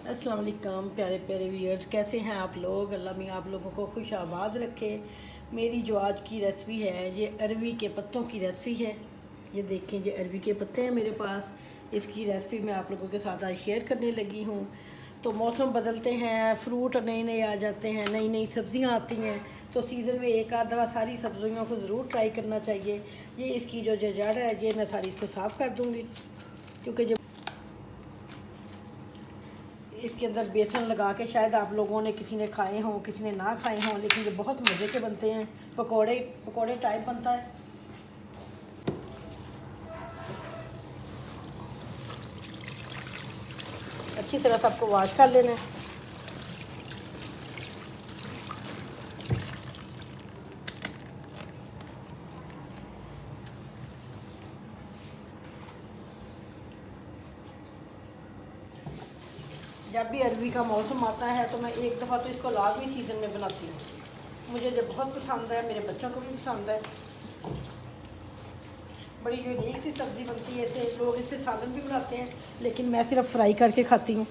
अस्सलाम वालेकुम प्यारे प्यारे व्यूअर्स, कैसे हैं आप लोग। अल्लाह मियाँ आप लोगों को खुश आबाद रखे। मेरी जो आज की रेसिपी है ये अरवी के पत्तों की रेसिपी है। ये देखें, ये अरवी के पत्ते हैं मेरे पास। इसकी रेसिपी मैं आप लोगों के साथ आज शेयर करने लगी हूँ। तो मौसम बदलते हैं, फ्रूट नए नए आ जाते हैं, नई नई सब्ज़ियाँ आती हैं, तो सीज़न में एक आध दफ़ा सारी सब्ज़ियों को ज़रूर ट्राई करना चाहिए। ये इसकी जो जड़ है ये मैं सारी इसको साफ़ कर दूँगी, क्योंकि जब इसके अंदर बेसन लगा के शायद आप लोगों ने किसी ने खाए हों, किसी ने ना खाए हों, लेकिन ये बहुत मज़े के बनते हैं। पकोड़े पकोड़े टाइप बनता है। अच्छी तरह से आपको वॉश कर लेना है। जब भी अरवी का मौसम आता है तो मैं एक दफ़ा तो इसको लाजमी सीज़न में बनाती हूँ। मुझे ये बहुत पसंद है, मेरे बच्चों को भी पसंद है। बड़ी यूनिक सी सब्ज़ी बनती है। इसे लोग इससे सालन भी बनाते हैं, लेकिन मैं सिर्फ फ्राई करके खाती हूँ।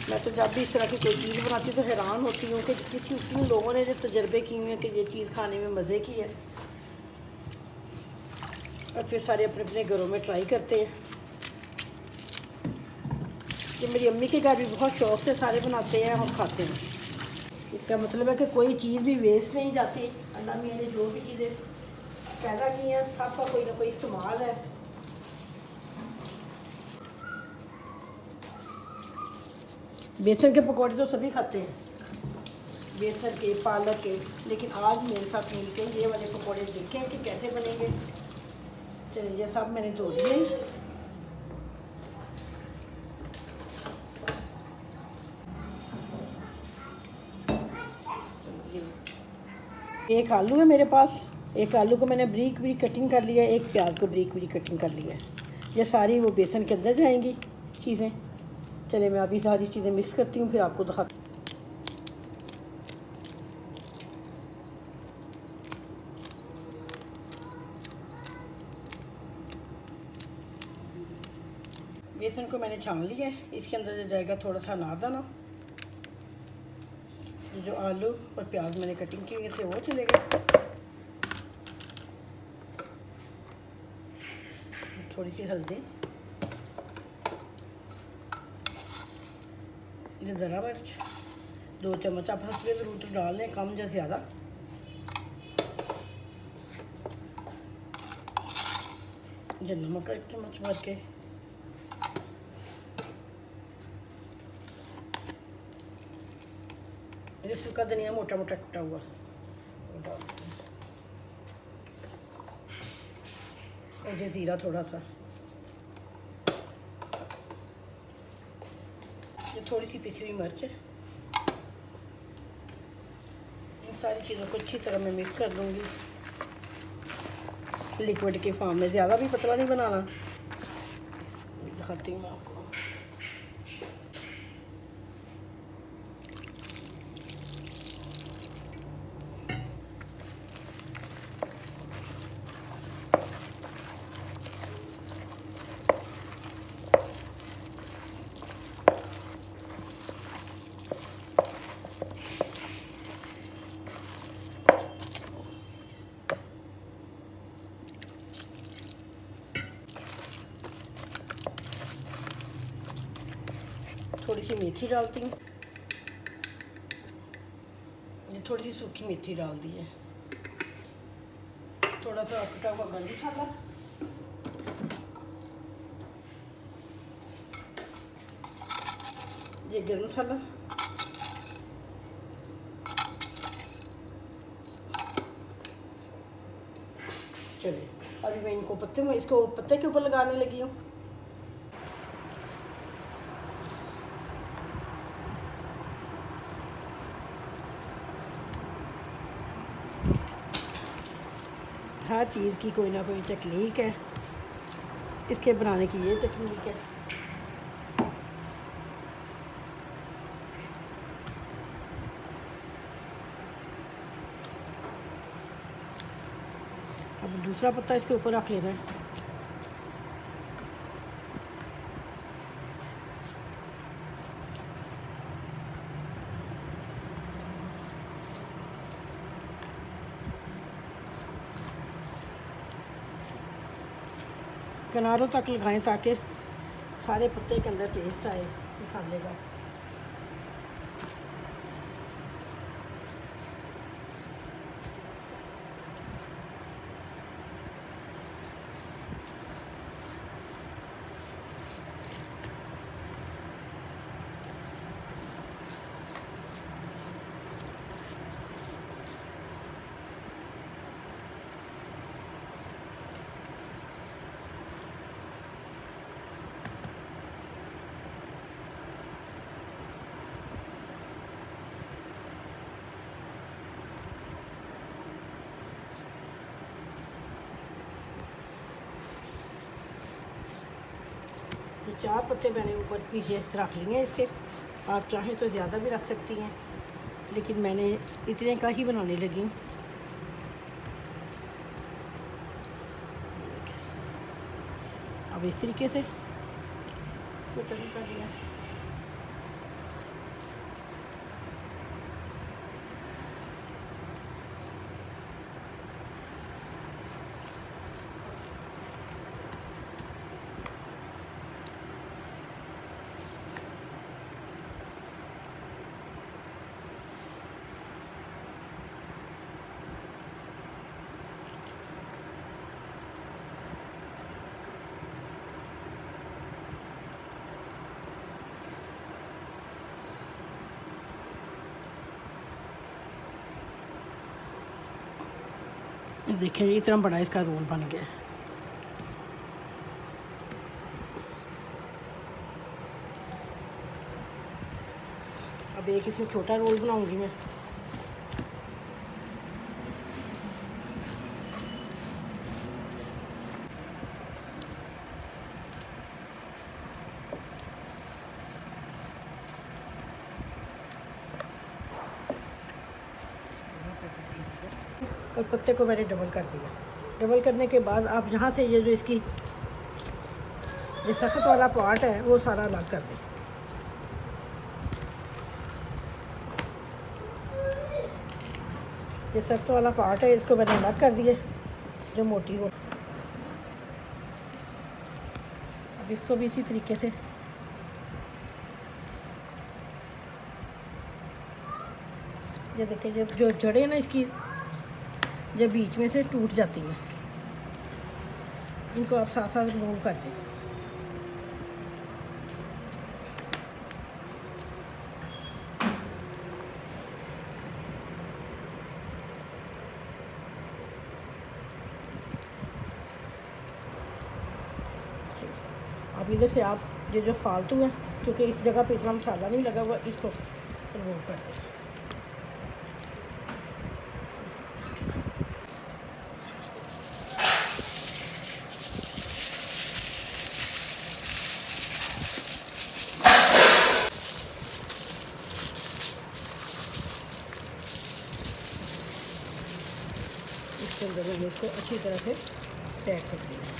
मैं तो जब भी इस तरह की कोई चीज़ बनाती हूँ तो हैरान होती हूँ कि किन लोगों ने जो तजर्बे किए हुए हैं कि ये चीज़ खाने में मज़े की है, और फिर सारे अपने अपने घरों में ट्राई करते हैं। कि मेरी अम्मी के घर भी बहुत शौक़ से सारे बनाते हैं और खाते हैं। इसका मतलब है कि कोई चीज़ भी वेस्ट नहीं जाती। अल्लाह मियाँ ने जो भी चीज़ें पैदा की हैं सबका कोई ना कोई इस्तेमाल है। बेसन के पकौड़े तो सभी खाते हैं, बेसन के, पालक के, लेकिन आज मेरे साथ मिलकर ये वाले पकौड़े देखें कि कैसे बनेंगे। चलिए, ये सब मैंने धो लिए। एक आलू है मेरे पास, एक आलू को मैंने बारीक बारीक कटिंग कर लिया है, एक प्याज को बारीक बारीक कटिंग कर लिया है। ये सारी वो बेसन के अंदर जाएंगी चीज़ें। चलिए, मैं अभी सारी चीज़ें मिक्स करती हूँ, फिर आपको दिखाती हूँ। बेसन को मैंने छान लिया है। इसके अंदर जाएगा थोड़ा सा अनारदाना। जो आलू और प्याज मैंने कटिंग किए हुए थे वो चलेगा। थोड़ी सी हल्दी, ये ज़रा मिर्च, 2 चम्मच आप हंसबे ज़रूर तो डाल लें, कम या ज़्यादा। ये नमक 1 चम्मच भर के, ये सूखा धनिया मोटा मोटा कटा हुआ डाल, और ये ज़ीरा थोड़ा सा, ये थोड़ी सी पिसी हुई मिर्च है। इन सारी चीज़ों को अच्छी तरह मैं मिक्स कर दूँगी लिक्विड के फॉर्म में। ज़्यादा भी पतला नहीं बनाना, दिखाती हूँ मैं आपको। थोड़ी सी मेथी डालती हूँ, ये थोड़ी सी सूखी मेथी डाल दी है। थोड़ा सा कटा हुआ गरम मसाला, ये गरम मसाला, चलिए अभी मैं इसको पत्ते के ऊपर लगाने लगी हूँ। हर चीज़ की कोई ना कोई टेक्निक है, इसके बनाने की ये टेक्निक है। दूसरा पत्ता इसके ऊपर रख लेना है। किनारों तक लगाएं ताकि सारे पत्ते के अंदर टेस्ट आए मसाले का। ये 4 पत्ते मैंने ऊपर नीचे रख लिए हैं इसके। आप चाहें तो ज़्यादा भी रख सकती हैं, लेकिन मैंने इतने का ही बनाने लगी। अब इस तरीके से टर्न कर दिया। देखिए इतना बड़ा इसका रोल बन गया। अब एक इसमें छोटा रोल बनाऊंगी मैं। और पत्ते को मैंने डबल कर दिया। डबल करने के बाद आप यहाँ से ये जो इसकी ये सख्त वाला पार्ट है वो सारा अलग कर दें। ये सख्त वाला पार्ट है, इसको मैंने अलग कर दिया जो मोटी हो। अब इसको भी इसी तरीके से ये देखिए जब जो जड़ें ना इसकी जब बीच में से टूट जाती हैं, इनको आप साथ साथ रिमूव कर दें। अब इधर से आप ये जो फालतू है, क्योंकि इस जगह पे इतना मसाला नहीं लगा हुआ, इसको रिमूव कर दें। इसके अंदर मैंने इसको अच्छी तरह से पैक कर दिया।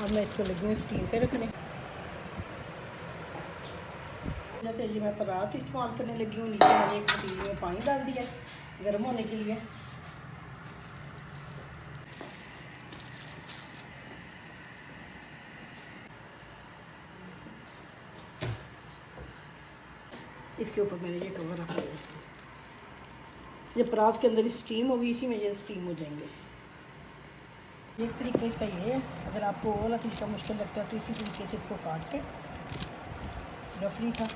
अब मैं इसको लगी हूँ स्टीम पे रखने। जैसे ये मैं परात इस्तेमाल करने लगी हूँ। नीचे मैंने एक पतीले में पानी डाल दिया गर्म होने के लिए। इसके ऊपर मैंने ये कवर रख दिया। ये परात के अंदर स्टीम होगी, इसी में ये स्टीम हो जाएंगे। एक तरीका इसका ये है, अगर आपको वो वाला तरीका मुश्किल लगता है तो इसी तरीके से इसको काट के रफली सा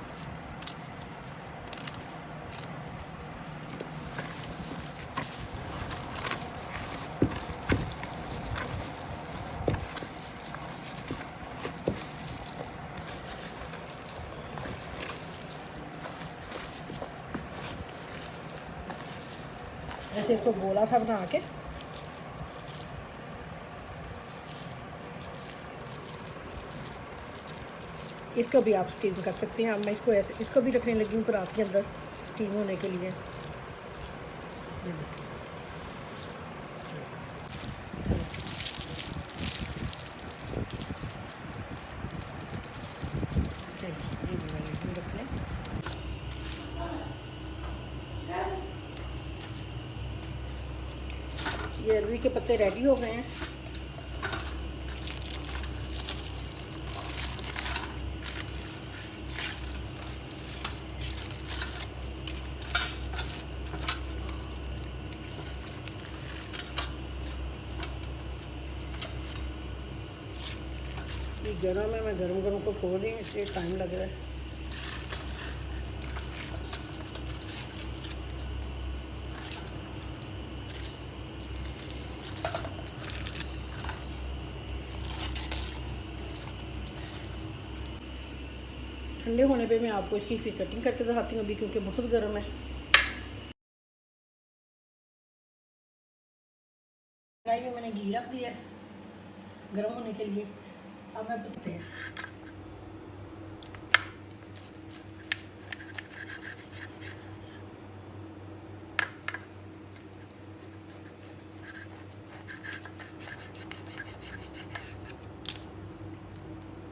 ऐसे इसको गोला सा बना के इसको भी आप स्टीम कर सकते हैं। अब मैं इसको ऐसे इसको भी रखने लगी हूँ परात के अंदर स्टीम होने के लिए। ये देखिए, ये भी मैंने इसमें रख लें। ये अरवी के पत्ते रेडी हो गए हैं। ये गरम है, मैं गरम गरम को खोल रही हूँ इसलिए टाइम लग रहा है। ठंडे होने पे मैं आपको इसकी फिर कटिंग करके दिखाती हूँ अभी, क्योंकि बहुत गर्म है। कढ़ाई में मैंने घी रख दिया है गर्म होने के लिए। अब मैं पत्ते हैं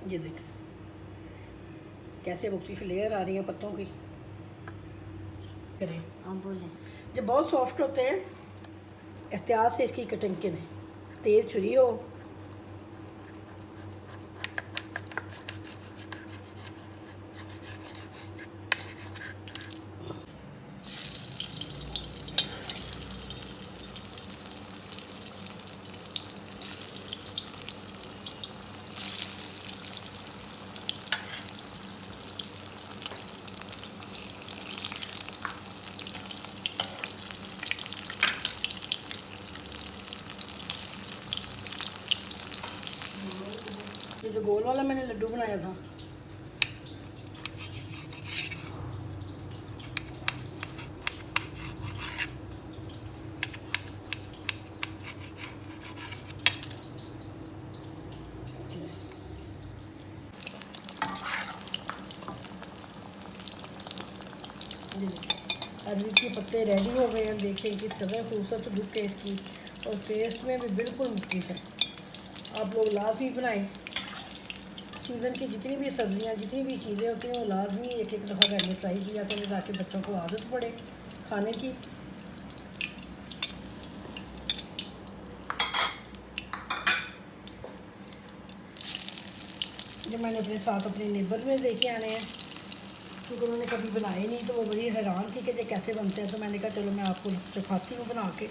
ये देख कैसे मुख्तलिफ लेयर आ रही हैं पत्तों की। करें हाँ बोलें। जब बहुत सॉफ्ट होते हैं एहतियात से इसकी कटिंग करें, तेज छुरी हो। ये जो गोल वाला मैंने लड्डू बनाया था अरवी के पत्ते रेडी हो गए हैं। देखें किस तरह खूबसूरत लुक है इसकी और टेस्ट में भी बिल्कुल मुख्तलिफ है। आप लोग लाजमी बनाएं। सीज़न की जितनी भी सब्जियां जितनी भी चीज़ें होती हैं वो लाजमी एक एक दफ़ा घर में ट्राई किया करें ताकि बच्चों को आदत पड़े खाने की। जो मैंने अपने साथ अपने नेबर में लेके आने हैं क्योंकि उन्होंने कभी बनाए नहीं, तो वो बड़ी हैरान थी कि ये कैसे बनते हैं। तो मैंने कहा चलो मैं आपको सिखाती हूँ बना के।